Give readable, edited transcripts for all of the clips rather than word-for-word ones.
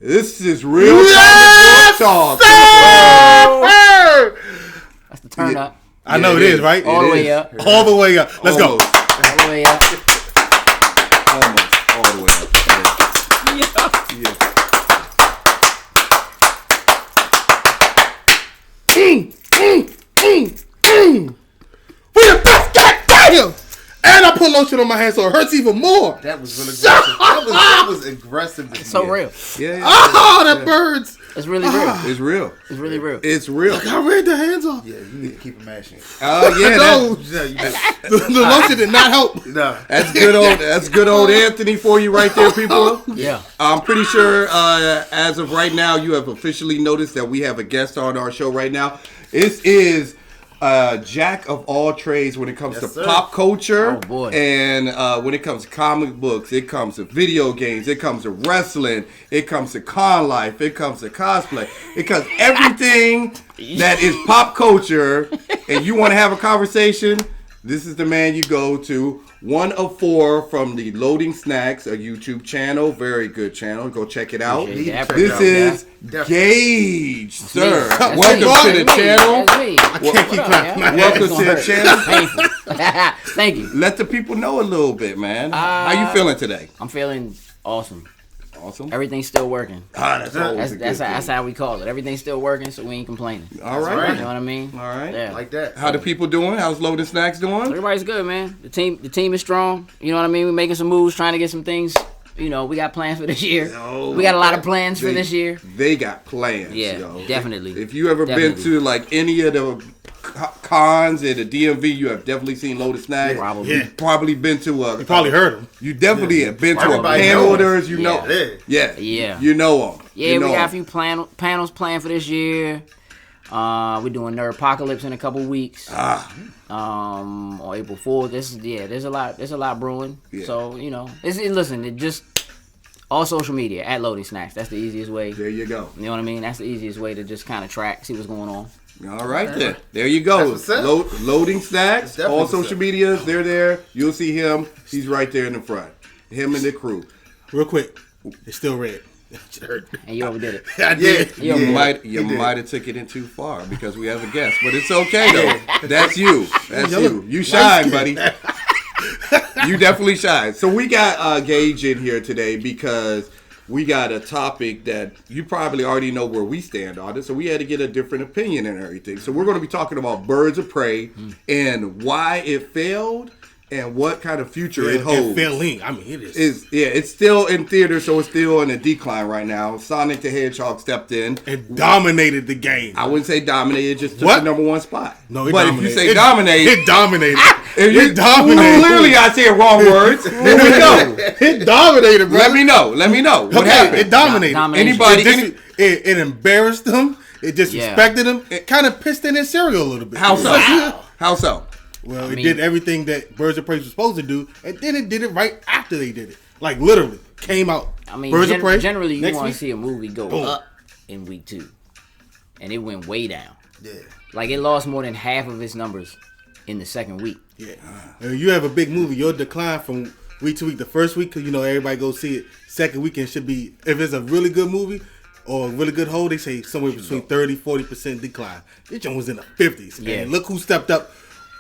This is real comic book talk. That's the turn up. I know it is, right? All the way up. All the way up. Let's go. All the way up. Almost all the way up. Yeah. We the best, goddamn! And I put lotion on my hands so it hurts even more. That was really aggressive. That was aggressive. It's so real. Yeah. Oh, that burns. It's really real. It's real. It's really real. It's real. Look, I read the hands off. Yeah, you need to keep it mashing. Oh yeah. No, That, the lotion did not help. No. that's good old. That's good old Anthony for you right there, people. Yeah. I'm pretty sure as of right now, you have officially noticed that we have a guest on our show right now. This is jack of all trades when it comes to pop culture. Oh, boy. And when it comes to comic books, it comes to video games, it comes to wrestling, it comes to con life, it comes to cosplay, it comes everything that is pop culture. And you want to have a conversation, this is the man you go to. One of four from the Loading Snacks, a YouTube channel, very good channel. Go check it out. This is Gage, sir. Welcome to the channel. I can't keep clapping. Welcome to the channel. Painful. Thank you. Let the people know a little bit, man. How you feeling today? I'm feeling awesome. Awesome. Everything's still working. That's always a good That's thing. how we call it. Everything's still working, so we ain't complaining. All right. You know what I mean? All right. Yeah. Like that. How the people doing? How's Loaded Snacks doing? Everybody's good, man. The team is strong. You know what I mean? We're making some moves, trying to get some things. You know, we got plans for this year. We got a lot of plans for this year. They got plans. Yeah, yo. definitely. If you ever been to like any of the cons at the DMV, you have definitely seen Loaded Snacks. Probably. Yeah. You've probably been to a. You probably heard them. You definitely have been to a Everybody panel knows. orders. You know. Yeah. Yeah. You know them. Yeah, you know we got a 'em. few panels planned for this year. We're doing Nerd Apocalypse in a couple weeks. On April 4th. There's a lot brewing. Yeah. So, you know, it just all social media at Loading Snacks. That's the easiest way. There you go. You know what I mean? That's the easiest way to just kind of track, see what's going on. All right then. There you go. That's what's up. Loading Snacks. Definitely All what's social up. medias. They're there. You'll see him. He's right there in the front. Him and the crew. Real quick. It's still red. It hurt. And you overdid it. I did. You You overdid it. might have took it in too far because we have a guest, but it's okay though. That's you. That's you. You shine, buddy. You definitely shine. So we got Gage in here today because we got a topic that you probably already know where we stand on it. So we had to get a different opinion and everything. So we're going to be talking about Birds of Prey and why it failed and what kind of future it holds. And failing. I mean, it is. It's still in theater, so it's still in a decline right now. Sonic the Hedgehog stepped in. It dominated the game. I wouldn't say dominated, it just took What? the number one spot. No, it but dominated. if you say dominated, It dominated. if you, It dominated. Clearly, I said wrong words. Here we go. It dominated, bro. Let me know. What Okay, happened? it dominated. Domination. Anybody? It embarrassed them. It disrespected them. It kind of pissed in his cereal a little bit. How so? How so? Well, mean- it did everything that Birds of Prey was supposed to do, and then it did it right after they did it. Like, literally. Came out. I mean, Birds of Prey. generally, you next want to week. see a movie go Boom. up in week 2. And it went way down. Yeah. Like, it lost more than half of its numbers in the second week. Yeah. If you have a big movie, your decline from week to week. The first week, because, you know, everybody go see it. Second weekend should be, if it's a really good movie or a really good hold, they say somewhere between 30-40% decline. This joint was in the 50s. Yeah. And look who stepped up,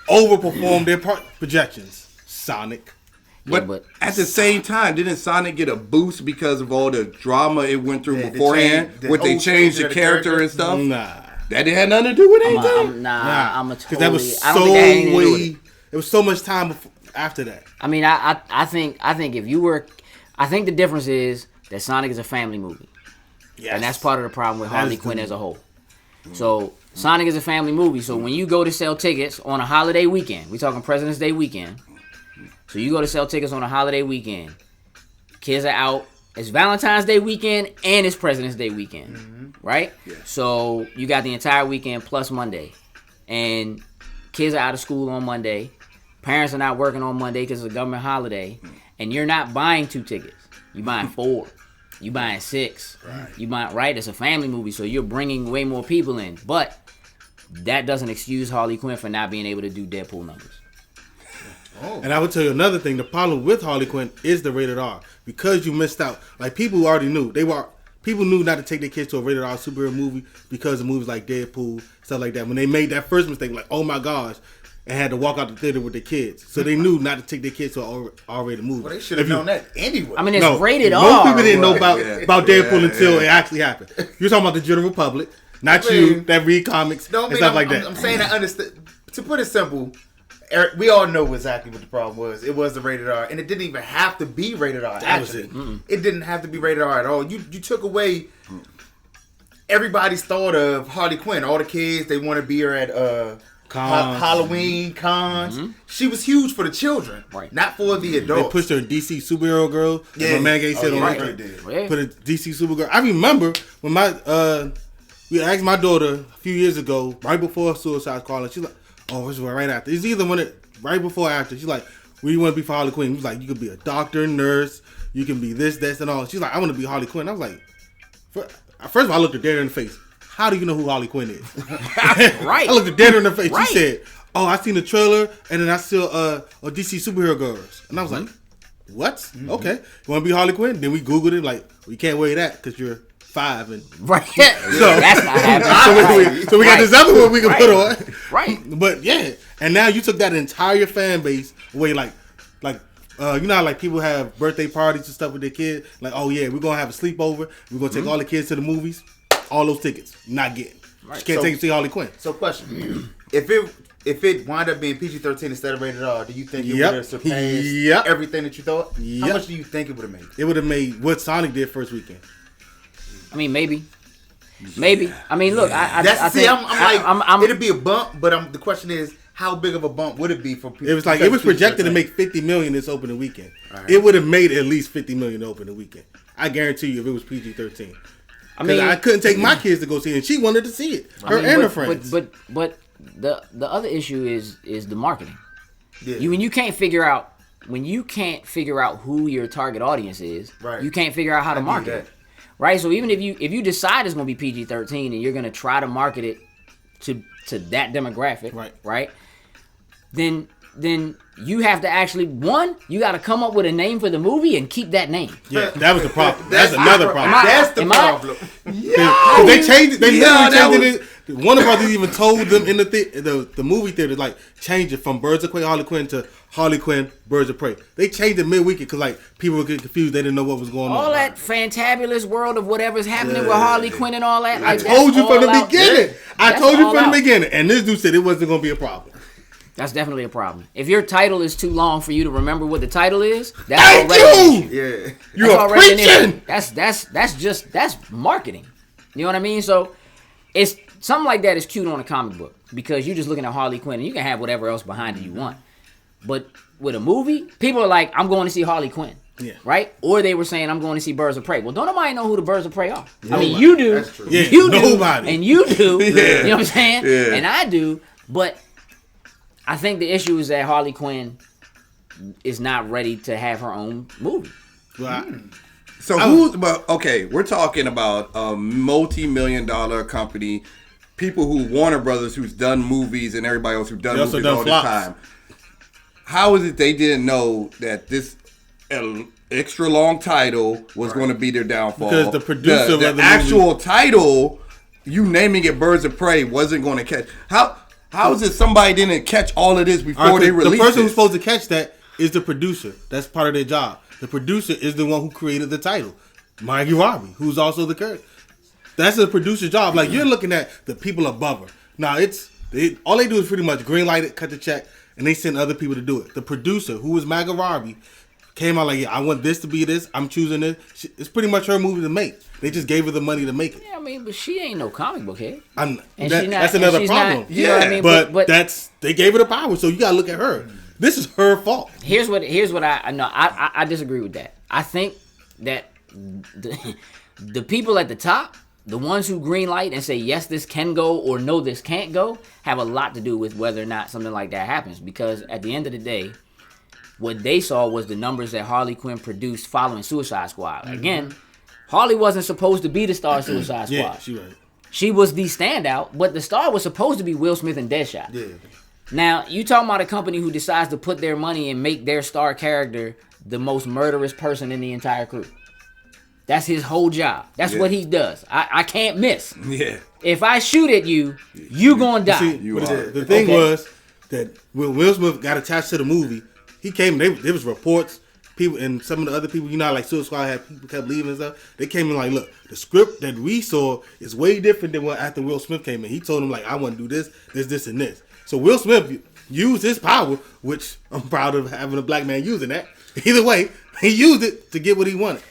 overperformed their projections. Sonic. But at the same time, didn't Sonic get a boost because of all the drama it went through beforehand? When they changed the character and stuff? Nah. That didn't have nothing to do with anything? I'm a Because totally. that was I don't think that had anything so to do with way. it. It was so much time after that. I mean, I think if you were, I think the difference is that Sonic is a family movie, Yes. and that's part of the problem with That Harley is Quinn the- as a whole. So Sonic is a family movie. So when you go to sell tickets on a holiday weekend, we talking President's Day weekend. So you go to sell tickets on a holiday weekend. Kids are out. It's Valentine's Day weekend and it's President's Day weekend, right? Yeah. So you got the entire weekend plus Monday, and kids are out of school on Monday. Parents are not working on Monday because it's a government holiday, and you're not buying 2 tickets. You buying 4. You buying 6. Right. It's a family movie, so you're bringing way more people in. But that doesn't excuse Harley Quinn for not being able to do Deadpool numbers. And I would tell you another thing. The problem with Harley Quinn is the rated R. Because you missed out. Like, people who already knew. people knew not to take their kids to a rated R superhero movie because of movies like Deadpool, stuff like that. When they made that first mistake, like, oh my gosh, and had to walk out the theater with their kids. So they knew not to take their kids to an R-rated movie. Well, they should have known that anyway. I mean, it's rated R. Most people didn't know about Deadpool until it actually happened. You're talking about the general public, not you that read comics and stuff like that. I'm saying I understand. To put it simple, Eric, we all know exactly what the problem was. It was the rated R, and it didn't even have to be rated R. That was actually, it. it didn't have to be rated R at all. You took away everybody's thought of Harley Quinn. All the kids, they want to be her at Halloween cons. She was huge for the children, not for the adults. They pushed her DC superhero girl. Yeah, my man Gage said on right. Put a DC Supergirl. I remember when we asked my daughter a few years ago, right before Suicide Squad, and she's like, "Oh, it's right after." It's either right before or after. She's like, "What do you want to be for Harley Quinn?" He was like, "You could be a doctor, nurse. You can be this, and all." She's like, "I want to be Harley Quinn." I was like, first of all, I looked at her in the face. How do you know who Harley Quinn is? Right. I looked at her in the face. Right. She said, "Oh, I seen the trailer, and then I saw DC superhero girls," and I was like, "What? Okay, you want to be Harley Quinn?" Then we Googled it. Like, we can't wear that because you're 5 and Right. So That's not happening. so we got this other one we can put on. Right. But yeah, and now you took that entire fan base away. Like you know how like people have birthday parties and stuff with their kids. Like, oh yeah, we're gonna have a sleepover. We're gonna take all the kids to the movies. All those tickets, not getting. Right. You can't take them to see Harley Quinn. So question: if it wound up being PG-13 instead of rated R, do you think it would have surpassed everything that you thought? How much do you think it would have made? It would have made what Sonic did first weekend. I mean, maybe. I mean, look, I think it'd be a bump, but the question is, how big of a bump would it be for people? It was like it was projected to make $50 million this opening weekend. Right. It would have made at least $50 million opening weekend. I guarantee you, if it was PG-13. I mean, I couldn't take my kids to go see it, and she wanted to see it. Her friends. But the other issue is the marketing. Yeah. When you can't figure out who your target audience is, you can't figure out how to market it. Right? So even if you decide it's going to be PG-13 and you're going to try to market it to that demographic, right? Then you have to actually, you got to come up with a name for the movie and keep that name. Yeah, that was the problem. That's another problem. That's the problem. Yeah. They changed it. They literally changed it. Warner Brothers even told them in the movie theater, like, change it from Birds of Prey Harley Quinn to Harley Quinn Birds of Prey. They changed it mid-weekend because, like, people were getting confused. They didn't know what was going on. All that fantabulous world of whatever's happening with Harley Quinn and all that. Like, I told you from the beginning. I told you from the beginning. And this dude said it wasn't going to be a problem. That's definitely a problem. If your title is too long for you to remember what the title is, that's Thank already you! an issue. Yeah. You're preaching! That's marketing. You know what I mean? So it's something like that is cute on a comic book because you're just looking at Harley Quinn and you can have whatever else behind it you want. But with a movie, people are like, I'm going to see Harley Quinn. Yeah. Right? Or they were saying, I'm going to see Birds of Prey. Well, don't nobody know who the Birds of Prey are. Nobody. I mean, you do. That's true. Yeah, you do. nobody. And you do. Yeah. You know what I'm saying? Yeah. And I do. But I think the issue is that Harley Quinn is not ready to have her own movie. Well, okay, we're talking about a multi-million-dollar company, people who Warner Brothers, who's done movies, and everybody else who's done movies all the time. How is it they didn't know that this extra long title was going to be their downfall? Because the producer the of the actual movie, title, you naming it Birds of Prey, wasn't going to catch. How is it somebody didn't catch all of this before they released it? The person who's supposed to catch that is the producer. That's part of their job. The producer is the one who created the title. Margie Robbie, who's also the character. That's the producer's job. Like, you're looking at the people above her. Now, all they do is pretty much greenlight it, cut the check, and they send other people to do it. The producer, who is Margie Robbie, came out like, yeah, I want this to be this. I'm choosing this. It's pretty much her movie to make. They just gave her the money to make it. Yeah, I mean, but she ain't no comic book head. That's another problem. You know what I mean? But they gave her the power, so you gotta look at her. This is her fault. Here's what I know. I disagree with that. I think that the people at the top, the ones who greenlight and say yes, this can go or no, this can't go, have a lot to do with whether or not something like that happens. Because at the end of the day, what they saw was the numbers that Harley Quinn produced following Suicide Squad. Again, Harley wasn't supposed to be the star of Suicide Squad. Yeah, she right. She was the standout, but the star was supposed to be Will Smith and Deadshot. Yeah. Now, you talking about a company who decides to put their money and make their star character the most murderous person in the entire crew. That's his whole job. That's what he does. I can't miss. Yeah. If I shoot at you, you gonna die. See, You are. the thing was that when Will Smith got attached to the movie, he came. There was reports, people, and some of the other people. You know, like Suicide Squad had people kept leaving and stuff. They came in like, look, the script that we saw is way different than what after Will Smith came in. He told him like, I want to do this, and this. So Will Smith used his power, which I'm proud of having a black man using that. Either way, he used it to get what he wanted.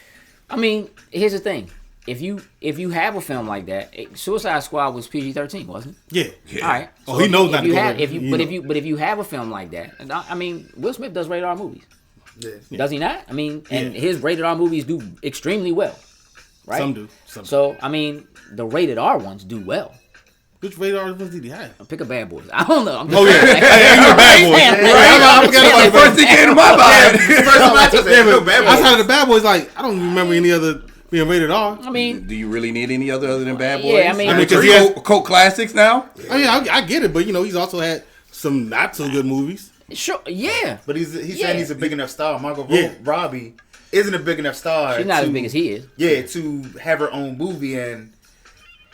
I mean, here's the thing. If you have a film like that, Suicide Squad was PG-13, wasn't it? Yeah. All right. Oh, he knows not to go there. But if you have a film like that, I mean, Will Smith does rated R movies. Yeah. Does he not? I mean, and his rated R movies do extremely well, right? Some do. So I mean, the rated R ones do well. Which rated R ones did he have? Pick a Bad Boys. I don't know. I'm just Oh yeah, you're a bad boy. I forgot about The first thing came to my mind. Outside of the Bad Boys, like I don't remember any other being rated R. I mean, Do you really need any other than Bad Boys? Yeah, I mean, because he has- cult classics now. I mean, I get it, but you know, he's also had some not so good movies. sure, yeah. But he's saying he's a big enough star. Margot Yeah. Robbie isn't a big enough star. She's not to, as big as he is. Yeah, to have her own movie and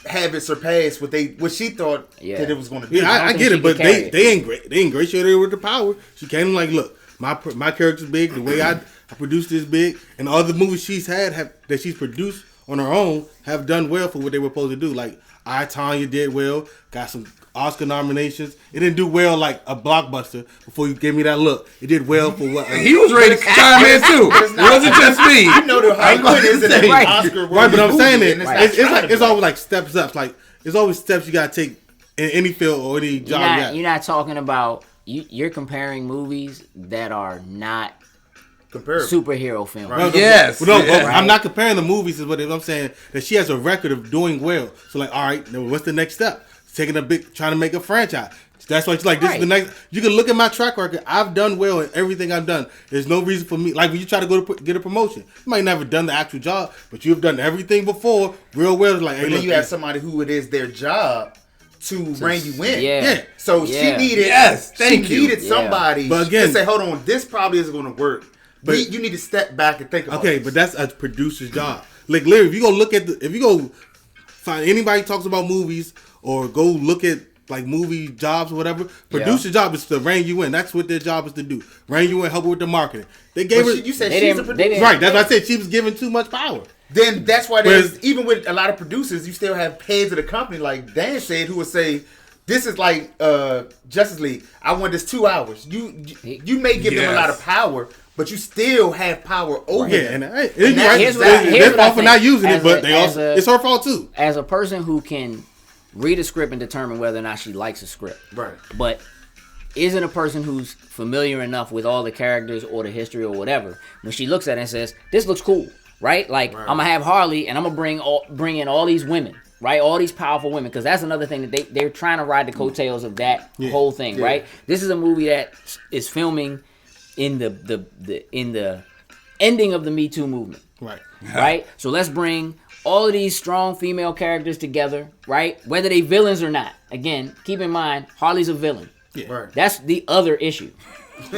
have it surpass what she thought Yeah. that it was going to do. Yeah, I think get she it, but can carry they ain't great. They ingratiated her with the power. She came like, look, my character's big. The way I produced this big, and all the movies she's had that she's produced on her own have done well for what they were supposed to do. Like I, Tanya did well, got some Oscar nominations. It didn't do well like a blockbuster. Before you gave me that look, it did well for what He was ready to chime in too. It wasn't just me. I know the Hollywood isn't an Right. Oscar right. But I'm saying movie, it. and It's always like steps up. Like it's always steps you gotta take in any field or any job. You're not talking about you're comparing movies that are not comparable. superhero films. No, Yes. no, Yeah. I'm not comparing the movies. Is what I'm saying. That she has a record of doing well. So like, all right, now what's the next step? Taking trying to make a franchise. That's why she's like, this is the next. You can look at my track record. I've done well in everything I've done. There's no reason for me. Like when you try to go to get a promotion, you might never done the actual job, but you've done everything before real well. Like, hey, And look, then you have somebody who it is their job to rein you in. Yeah. So Yeah. she needed. Yes, thank you. needed somebody But again- to say, hold on, this probably isn't going to work. But- You need to step back and think about okay, this. but that's a producer's job. Like, literally, if you go look at if you go find anybody who talks about movies or go look at like movie jobs or whatever, producer's job is to rein you in. That's what their job is to do. Rein you in, help her with the marketing. They gave her. You said They she's a didn't- they producer. didn't- Right, that's what I said. She was given too much power. Then that's why Whereas- there's even with a lot of producers, you still have heads of the company like Dan said, who would say, "This is like Justice League. I want this 2 hours." You may give them a Yes. lot of power, but you still have power over Yeah, them. and it's that's right. here's what Their fault I for not think. using it, As but a- they as also a- it's her fault too. As a person who can read a script and determine whether or not she likes a script, Right. but isn't a person who's familiar enough with all the characters or the history or whatever, when she looks at it and says, "This looks cool," right? Like I'm gonna have Harley and I'm gonna bring in all these women, right? All these powerful women, because that's another thing that they're trying to ride the coattails of that whole thing, right? This is a movie that is filming in the ending of the Me Too movement. Right. Right? So let's bring all of these strong female characters together, right? Whether they villains or not. Again, keep in mind, Harley's a villain. Yeah. Right. That's the other issue.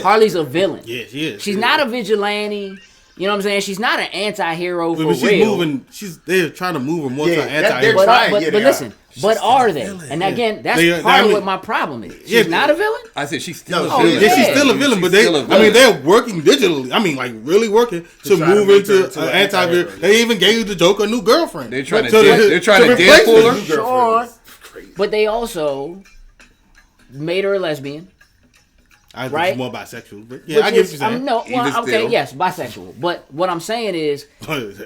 Harley's a villain. Yeah, she is. She's not a vigilante. You know what I'm saying? She's not an anti-hero for But she's real. moving. They're trying to move her more to Yeah, an they're anti-hero. trying. But Yeah, they listen, but are they? villain. And again, that's They- part I of mean- what my problem is. She's Yeah, not a villain? I said she's still No, a oh, villain. Yeah, she's Yeah. still a villain, but She's still a villain. they're working digitally. I mean, like really working to try to move make her into into an an anti-villain. anti-hero. They even gave the Joker a new girlfriend. They're trying to So they're trying to replace Deadpool her. her. Sure. But they also made her a lesbian. I think Right? she's more bisexual, but yeah, I Which get is, what you're saying. no, Even well, okay, still. yes, bisexual. But what I'm saying is,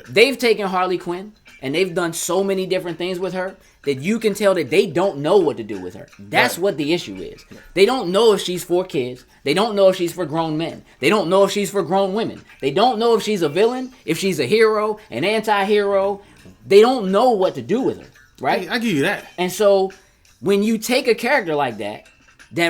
they've taken Harley Quinn and they've done so many different things with her that you can tell that they don't know what to do with her. That's what the issue is. They don't know if she's for kids. They don't know if she's for grown men. They don't know if she's for grown women. They don't know if she's a villain, if she's a hero, an anti-hero. They don't know what to do with her, right? I give you that. And so when you take a character like that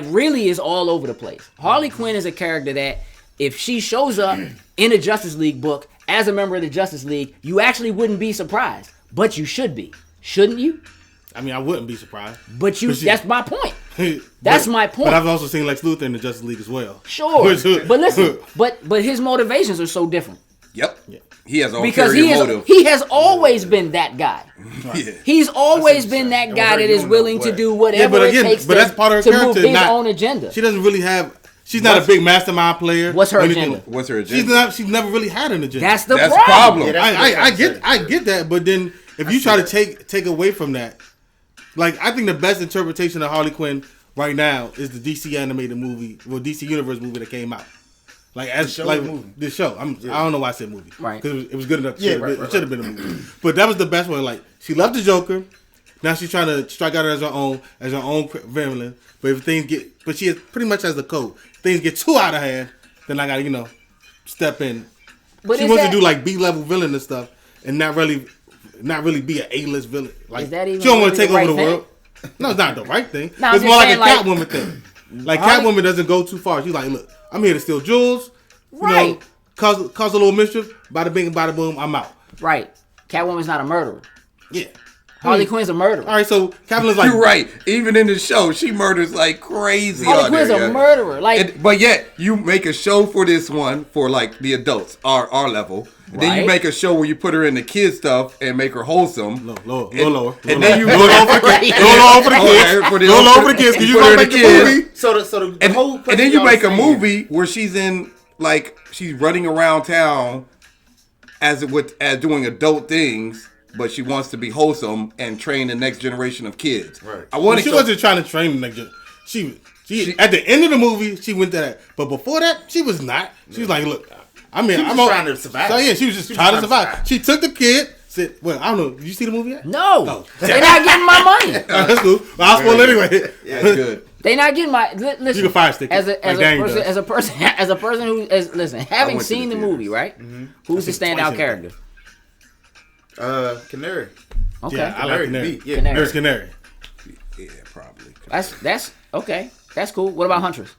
really is all over the place. Harley Quinn is a character that if she shows up in a Justice League book as a member of the Justice League, you actually wouldn't be surprised. But you should be. Shouldn't you? I mean, I wouldn't be surprised. But you, But she- that's my point. That's my point. But I've also seen Lex Luthor in the Justice League as well. Sure. But listen, but his motivations are so different. Yep. Yeah. He has because ulterior motive. he has always been that guy. Yeah. He's always been that guy that is willing to do whatever but again, it takes but that's part of her to move character, his not- own agenda. She doesn't really have. She's not a big mastermind player. What's her or anything. agenda? What's her agenda? She's never really had an agenda. That's the That's problem. problem. I get that, but then if you try to take away from that, like I think the best interpretation of Harley Quinn right now is the DC animated movie, well DC Universe movie that came out. Like as like the show. I don't know why I said movie, Right. Because it was good enough. Yeah, It should have been a movie, but that was the best one. Like she loved the Joker. Now she's trying to strike out as her own villain. But but she pretty much has the code. Things get too out of hand, then I gotta step in. But She wants to do like B-level villain and stuff, and not really be an A-list villain. Like Is that even she don't want to really take the over the right world. No, it's not the right thing. No, I'm It's just more like a saying, like, Catwoman thing. Like Harley- Catwoman doesn't go too far. She's like, look, I'm here to steal jewels. Right. Cause a little mischief. Bada bing, bada boom. I'm out. Right. Catwoman's not a murderer. Yeah. Harley Quinn's a murderer. All right, so Catwoman's like, You're right. Even in the show, she murders like crazy. Harley on Quinn's there, a murderer. Like, But yet you make a show for this one for like the adults, our level. Then you Right. make a show where you put her in the kid stuff and make her wholesome. lower. And then you Go lower for the Right. kids. Go lower for the Okay, kids. for the- Go lower for the kids. Because you you put her gonna in make the the kids. movie. So the whole and then you make a movie where she's in like she's running around town as doing adult things, but she wants to be wholesome and train the next generation of kids. Right. I want She wasn't trying to train the next gen. She at the end of the movie she went to that, but before that she was not. She was like, look, I'm just trying to survive. So yeah, she was just trying to survive. She took the kid. Said, well, I don't know. Did you see the movie yet? no. Oh. They're not getting my money. That's cool. But I'll spoil it anyway. That's good. They not getting my listen. You can fire stick it, like Dang does. as a person who listen, having went to seen the the theaters. movie, right? Who's the standout character? Canary. Okay, Yeah, I like Canary. Yeah. Canary. There's Canary. Yeah, probably. that's okay. That's cool. What about Huntress?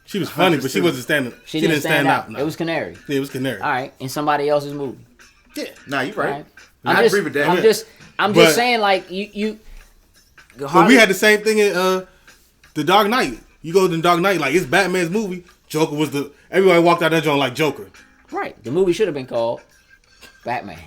She was funny, but she wasn't standing. She didn't stand out. No. It was Canary. Yeah, it was Canary. All right, in somebody else's movie. Yeah. Nah, you're right. All right. I agree with that. I'm But- just saying, like you. But we had the same thing in The Dark Knight. You go to The Dark Knight, like it's Batman's movie. Joker was everybody walked out that joint like Joker. right. The movie should have been called Batman: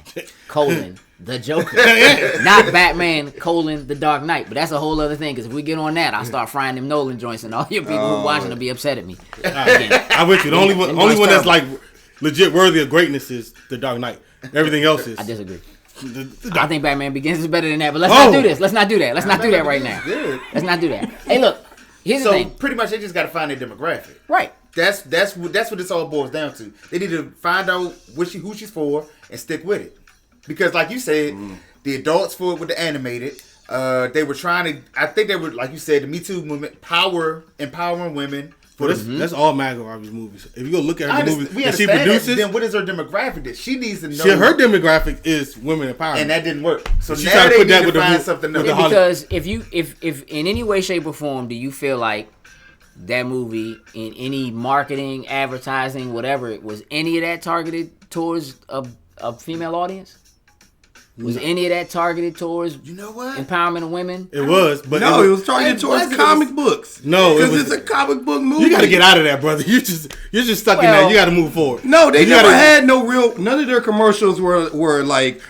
The Joker, Yeah. not Batman: The Dark Knight. But that's a whole other thing. Because if we get on that, I'll start frying them Nolan joints, and all your people who watching will be upset at me. Again. I'm with you. The only one It's that's terrible. like legit worthy of greatness is The Dark Knight. Everything else is. I disagree. The I think Batman Begins is better than that. But let's not do this. Let's not do that. Let's not do that right now. Good. Let's not do that. Hey, look. Here's the So thing. pretty much they just got to find their demographic. Right. That's what this all boils down to. They need to find out who she's for and stick with it. Because like you said, the adults for it with the animated, they were trying to. I think they were like you said, the Me Too movement, empowering women. That's all Margot Robbie's movies. If you go look at her movies We that she understand produces, that, then what is her demographic? That she needs to know. her demographic is women empowerment. and that didn't work. So She now tried to they put need that to with the find movie- something with else. the Because if in any way, shape, or form do you feel like that movie in any marketing, advertising, whatever, was any of that targeted towards a female audience? Was any of that targeted towards You know what? empowerment of women? It was, but No, it was targeted it towards wasn't. comic books. No, it because was- it's a comic book movie. you got to get out of that, brother. You're just stuck in Well- that. You got to move forward. No, they You never gotta- had no real. None of their commercials were like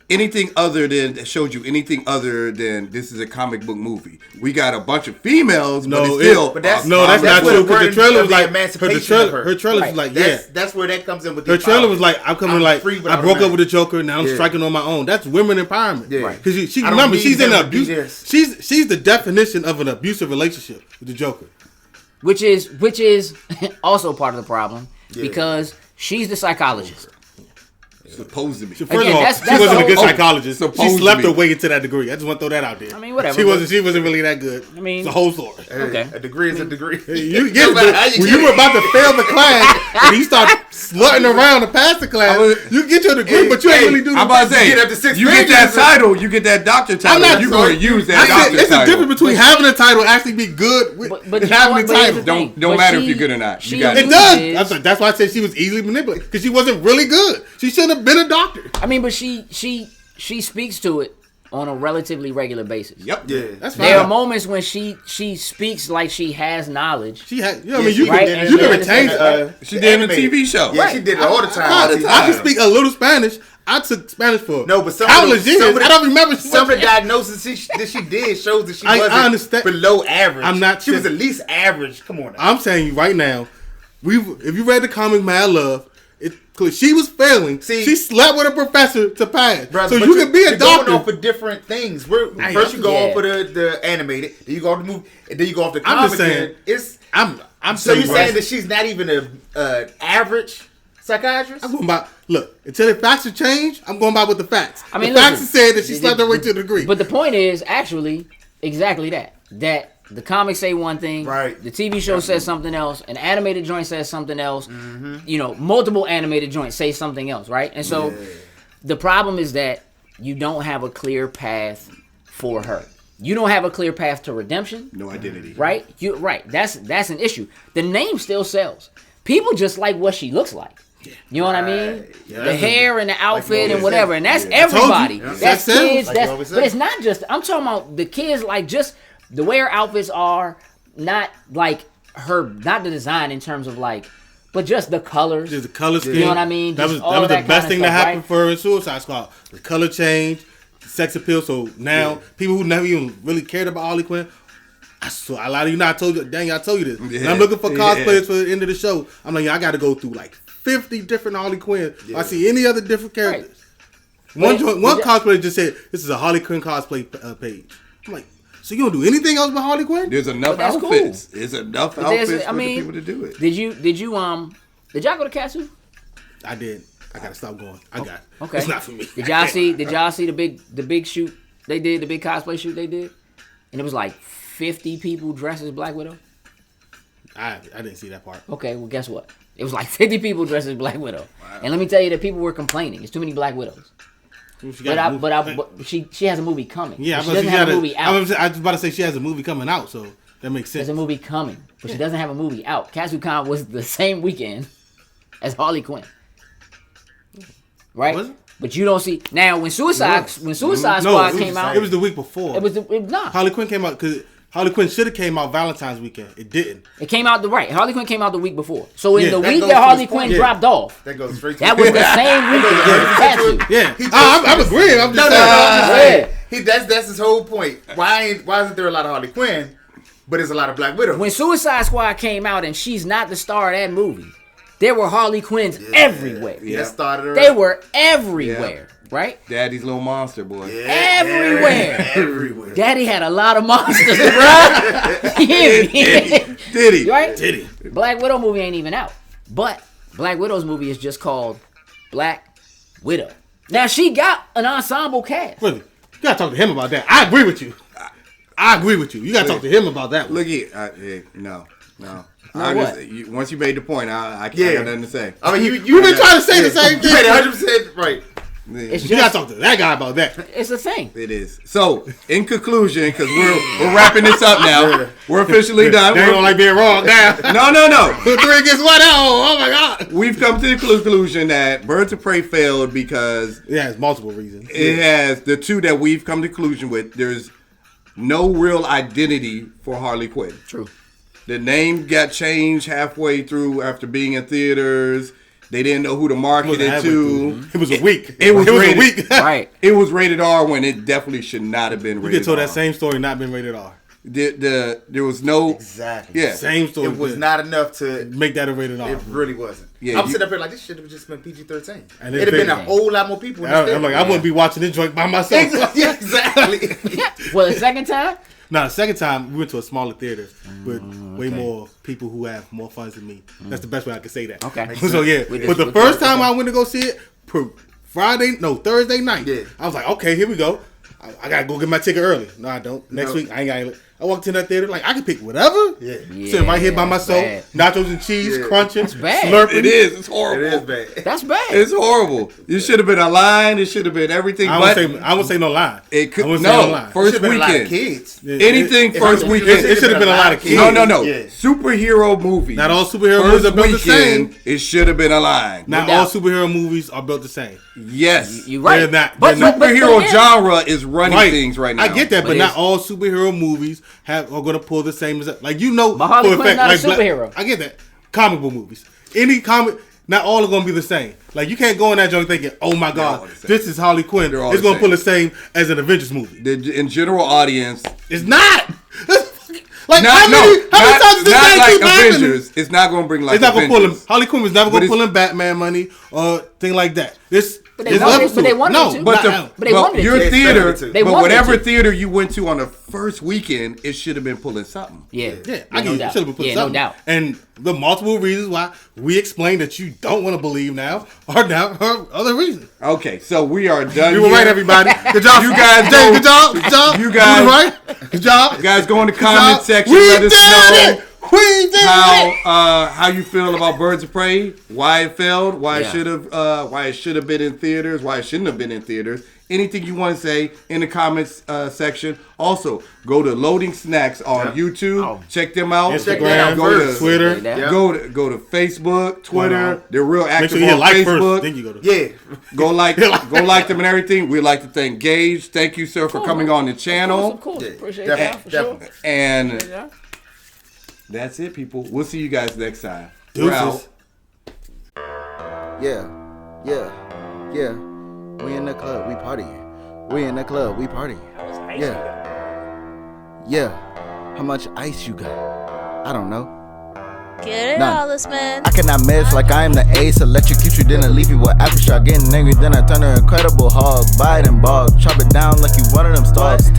anything other than that showed you anything other than this is a comic book movie. We got a bunch of females, but it's still. but that's- that's that's not where true. the Because the word trailer of was the like emancipation of her. Her trailer was Right. like That's where that comes in with Her the trailer power. was like, I'm coming I'm like, free I without broke a up man. with the Joker, now I'm Yeah. striking on my own. That's women empowerment. Yeah. Right. Because she I don't remember, need she's in them an to be abuse. this. She's the definition of an abusive relationship with the Joker. Which is also part of the problem because she's the psychologist. supposed to be. First Again, of all, that's she wasn't the a good whole- psychologist. She supposed to slept be. her way into that degree. I just want to throw that out there. I mean, whatever, She but- wasn't really that good. I mean- it's a whole story. Okay. A degree is a degree. You get it, No matter how but you when get you were it. about to fail the class and you start slutting around to pass the class, you get your degree, but you ain't really do the I'm about to say, You get up to six you get that figures. title, you get that doctor title, not- you're going to use I that said, doctor it's a title. difference between having a title and actually be good with But and you know having what? a But here's title. the thing. Don't But matter if she- you're good or not. You she got It it. does. loses. That's why I said she was easily manipulated because she wasn't really good. She shouldn't have been a doctor. I mean, but she speaks to it on a relatively regular basis. Yep. Yeah. That's fine. There are moments when she speaks like she has knowledge. She had, you know, I mean, you right, can, and you she can understands retain it. She did in the TV show. Yeah, she did it all the time. All the time. I can speak a little Spanish. I took Spanish for No, but countless years. I don't remember some of the diagnosis that she did shows that she I wasn't understand. below average. I'm not She was saying- at least average. Come on. Now. I'm saying you right now. If you read the comic Mad Love, she was failing. See- she slept with a professor to pass. Brother, so but you can be a you're doctor. going off of different things. First you go off of the animated, then you go off the movie, and then you go off the comic. I'm just saying. I'm So you're saying saying that she's not even a average psychiatrist? I'm going by. Look, until the facts have changed, I'm going by with the facts. I mean, the facts listen, have said that she slept her way to the degree. But the point is actually exactly that. That the comics say one thing, Right. the TV show says something else, an animated joint says something else. You know, multiple animated joints say something else, right? And so the problem is that you don't have a clear path for her. You don't have a clear path to redemption. No identity. Right? That's an issue. The name still sells. People just like what she looks like. You know what I mean? Yeah, The hair and the outfit you and whatever, and that's told you. everybody. Yeah. That's That's kids. like you That's always say. but it's not just. I'm talking about the kids. Like just the way her outfits are, not like her, not the design in terms of like, but just the colors. Just the color scheme. You know what I mean? That Just was all the of that best kinda thing stuff, that happened right? for her in Suicide Squad. The color change, sex appeal. So now people who never even really cared about Harley Quinn. So a lot of you know, I told you, dang, I told you this. Yeah. And I'm looking for cosplayers for the end of the show. I'm like, I got to go through like 50 different Harley Quinn. If I see any other different characters. One cosplayer just said, this is a Harley Quinn cosplay page. I'm like, so you don't do anything else but Harley Quinn? There's enough But that's outfits. There's enough But there's- outfits I for mean, the people to do it. Did y'all go to Katsu? I did. I got to stop going. I got it. Okay. It's not for me. Did y'all see the big shoot they did, the big cosplay shoot they did? And it was like 50 people dressed as Black Widow. I didn't see that part. Okay, well guess what? It was like 50 people dressed as Black Widow. Wow. And let me tell you that people were complaining. It's too many Black Widows. But she has a movie coming. Yeah, she doesn't have a movie out. I was about to say she has a movie coming out, so that makes sense. There's a movie coming, but she doesn't have a movie out. KatsuCon was the same weekend as Harley Quinn. Right? Was it? But you don't see now when Suicide Squad No, came out. It was the week before. It was not. Harley Quinn came out because Harley Quinn should have came out Valentine's weekend. It didn't. It came out Harley Quinn came out the week before. So in Yeah, the that week goes that to Harley his point. Quinn Yeah. dropped off, That goes straight to that was the same weekend. Yeah, I'm agreeing. I'm just No, I'm just saying. Yeah. That's his whole point. Why isn't there a lot of Harley Quinn, but there's a lot of Black Widow? When Suicide Squad came out and she's not the star of that movie, there were Harley Quinns everywhere. Yeah. That started her. They were everywhere, right? Daddy's little monster boy. Everywhere. Everywhere. Daddy had a lot of monsters, bro. Did he? Right? Did he? Black Widow movie ain't even out. But Black Widow's movie is just called Black Widow. Now she got an ensemble cast. Really? You gotta talk to him about that. I agree with you. I agree with you. You gotta talk to him about that one. Look here. No. what? Once you made the point, I got nothing to say. I mean, You've been trying to say the same You made thing. 100% right. It's You gotta just, talk to that guy about that. it's a thing. It is. So, in conclusion, because we're wrapping this up now, we're officially done. They don't like being wrong now. No. 3 against 1. Oh my God. We've come to the conclusion that Birds of Prey failed because Yeah, it's multiple reasons. it has the two that we've come to conclusion with. There's no real identity for Harley Quinn. True. The name got changed halfway through after being in theaters. They didn't know who to market it to. It was a week. It was a rated- week. Right. It was rated R when it definitely should not have been You rated get told R. that same story not been rated R. There was no Exactly. Yeah. Same story. It was not enough to. make that a rated R. It really wasn't. Yeah, I'm you- sitting up here like this should have just been PG-13. And It'd have been a big. whole lot more people. In the I'm like, I wouldn't be watching this joint by myself. Yeah, exactly. Well, the second time, No, the second time we went to a smaller theater with way more people who have more funds than me. That's the best way I could say that. Okay. So yeah, With but this- the first time I went to go see it, Thursday night. Yeah. I was like, okay, here we go. I gotta go get my ticket early. No, I don't. Next No. week I ain't got. I walked in that theater like I can pick whatever. Yeah. Sitting right here by myself, bad. nachos and cheese, crunching, bad. slurping. It is. It's horrible. It is bad. That's bad. It's horrible. It should have been a line. It should have been everything. I won't say no lie. It could I won't say no lie. first Should've been a lot of weekend. kids. Yeah, Anything first weekend. It should have been a lot of kids. No. Yeah. Superhero movies. Not all superhero first movies are built the same. weekend, it should have been a line. Not No all doubt. superhero movies are built the same. Yes. You're right. They're not. But Superhero again, genre is running things right now. I get that, but But not it's- all superhero movies are going to pull the same as that. Like But Harley for a Quinn's fact, not a like superhero. I get that. Comic book movies, any comic, not all are going to be the same. Like you can't go in that joint thinking, "Oh my all God, the same. this is Harley Quinn. They're all It's the going to same. pull the same as an Avengers movie." In general audience, It's not. Like not how many times is this not thing like keep happening? Avengers. It's not going to bring like It's not going to pull him. Avengers. Harley Quinn was never But going to it's- pull in Batman money or thing like that. But they wanted to. But, But they wanted your to. theater, They but wanted whatever to. theater you went to on the first weekend, it should have been pulling something. Yeah. Yeah, I no get it. doubt. Should have been put Yeah, something. no doubt. And the multiple reasons why we explained that you don't want to believe now are now other reasons. Okay, so we are done. You were here. right, everybody. Good job, You guys Jay, go- good job. Good job. you guys- were right. Good job. You guys go in the Good comment job. section. We Let us did know it. We did it. how you feel about Birds of Prey, why it failed, why Yeah. it should have been in theaters, why it shouldn't have been in theaters. Anything you want to say in the comments section. Also, go to Loading Snacks on YouTube. Oh. Check them out. Instagram, go to Twitter. Yeah. Go to Facebook, Twitter. They're real Make active sure you hit on like Facebook. first, then you go to. Yeah. Go like them and everything. We'd like to thank Gage. Thank you, sir, for coming on the channel. Of course. Yeah, Appreciate definitely, that for sure. definitely. And Yeah. that's it, people. We'll see you guys next time. We're out. Deuces. Yeah. We in the club, we partying. We in the club, we partying. Yeah. How much ice you got? I don't know. Get it, None. Hollis, man. I cannot miss like I am the ace. Electrocute you, then I leave you with aftershock. Getting angry, then I turn her Incredible Hulk. Bite and bog. Chop it down like you one of them stars. Take